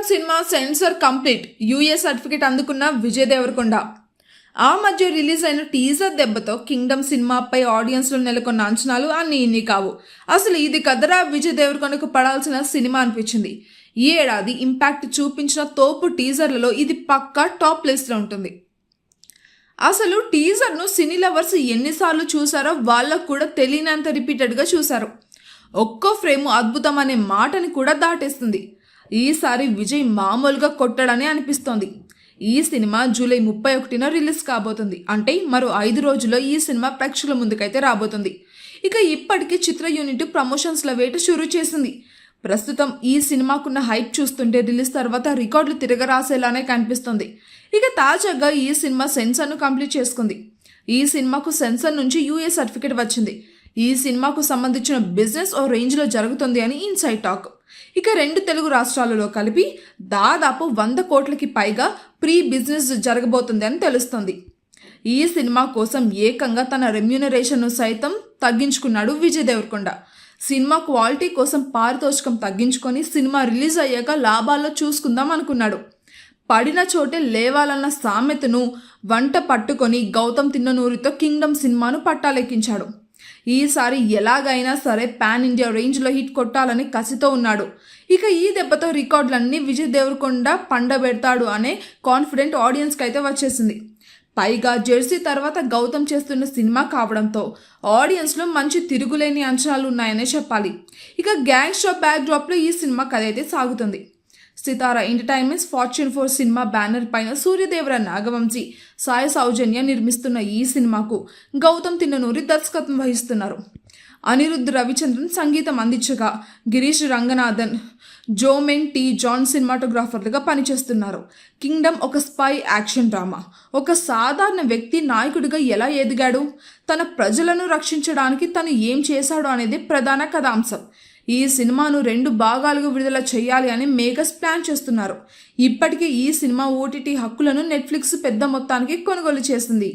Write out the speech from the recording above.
Cinema censor complete, UA certificate అందుకున్న విజయ్ దేవరకొండ. ఆ మధ్య రిలీజ్ అయిన టీజర్ దెబ్బతో కింగ్డమ్ సినిమాపై ఆడియన్స్లో నెలకొన్న అంచనాలు అన్నీ ఇన్ని కావు. అసలు ఇది కదరా విజయ్ దేవరకొండకు పడాల్సిన సినిమా అనిపించింది. ఈ ఏడాది ఇంపాక్ట్ చూపించిన తోపు టీజర్లలో ఇది పక్కా టాప్ లిస్ట్లో ఉంటుంది. అసలు టీజర్ను సినీ లవర్స్ ఎన్నిసార్లు చూసారో వాళ్ళకు కూడా తెలియనంత రిపీటెడ్గా చూశారు. ఒక్కో ఫ్రేమ్ అద్భుతం అనే మాటని కూడా దాటేస్తుంది. ఈసారి విజయ్ మామూలుగా కొట్టాడని అనిపిస్తోంది. ఈ సినిమా జూలై 31న రిలీజ్ కాబోతుంది. అంటే మరో 5 రోజుల్లో ఈ సినిమా ప్రేక్షకుల ముందుకైతే రాబోతుంది. ఇక ఇప్పటికీ చిత్ర యూనిట్ ప్రమోషన్స్ల వేట షురూ చేసింది. ప్రస్తుతం ఈ సినిమాకున్న హైప్ చూస్తుంటే రిలీజ్ తర్వాత రికార్డులు తిరగరాసేలానే కనిపిస్తుంది. ఇక తాజాగా ఈ సినిమా సెన్సార్ను కంప్లీట్ చేసుకుంది. ఈ సినిమాకు సెన్సార్ నుంచి యూఏ సర్టిఫికేట్ వచ్చింది. ఈ సినిమాకు సంబంధించిన బిజినెస్ ఓ రేంజ్లో జరుగుతుంది అని ఇన్సైడ్ టాక్. ఇక 2 తెలుగు రాష్ట్రాలలో కలిపి దాదాపు 100 కోట్లకి పైగా ప్రీ బిజినెస్ జరగబోతుంది అని తెలుస్తుంది. ఈ సినిమా కోసం ఏకంగా తన రెమ్యూనరేషన్ను సైతం తగ్గించుకున్నాడు విజయ్ దేవరకొండ. సినిమా క్వాలిటీ కోసం పారితోషికం తగ్గించుకొని సినిమా రిలీజ్ అయ్యాక లాభాల్లో చూసుకుందాం అనుకున్నాడు. పడిన చోటే లేవాలన్న సామెతను వంట పట్టుకొని గౌతమ్ తిన్ననూరితో కింగ్డమ్ సినిమాను పట్టాలెక్కించాడు. ఈసారి ఎలాగైనా సరే పాన్ ఇండియా రేంజ్లో హిట్ కొట్టాలని కసితో ఉన్నాడు. ఇక ఈ దెబ్బతో రికార్డులన్నీ విజయ్ దేవరకొండ పండబెడతాడు అనే కాన్ఫిడెంట్ ఆడియన్స్కి అయితే వచ్చేసింది. పైగా జెర్సీ తర్వాత గౌతమ్ చేస్తున్న సినిమా కావడంతో ఆడియన్స్లో మంచి తిరుగులేని అంచనాలు ఉన్నాయనే చెప్పాలి. ఇక గ్యాంగ్ షాప్ బ్యాక్ డ్రాప్లో ఈ సినిమా కథ అయితే సాగుతుంది. సితారా ఎంటర్టైన్మెంట్స్ ఫార్చ్యూన్ 4 సినిమా బ్యానర్ పైన సూర్యదేవర నాగవంశీ, సాయి సౌజన్య నిర్మిస్తున్న ఈ సినిమాకు గౌతమ్ తిన్ననూరి దర్శకత్వం వహిస్తున్నారు. అనిరుద్ధ్ రవిచంద్రన్ సంగీతం అందించగా గిరీష్ రంగనాథన్, జోమెన్ టీ జాన్ సినిమాటోగ్రాఫర్లుగా పనిచేస్తున్నారు. కింగ్డమ్ ఒక స్పై యాక్షన్ డ్రామా. ఒక సాధారణ వ్యక్తి నాయకుడిగా ఎలా ఎదిగాడు, తన ప్రజలను రక్షించడానికి తను ఏం చేశాడు అనేది ప్రధాన కథాంశం. ఈ సినిమాను 2 భాగాలుగా విడుదల చేయాలి అని మేకర్స్ ప్లాన్ చేస్తున్నారు. ఇప్పటికే ఈ సినిమా ఓటీటీ హక్కులను నెట్ఫ్లిక్స్ పెద్ద మొత్తానికి కొనుగోలు చేసింది.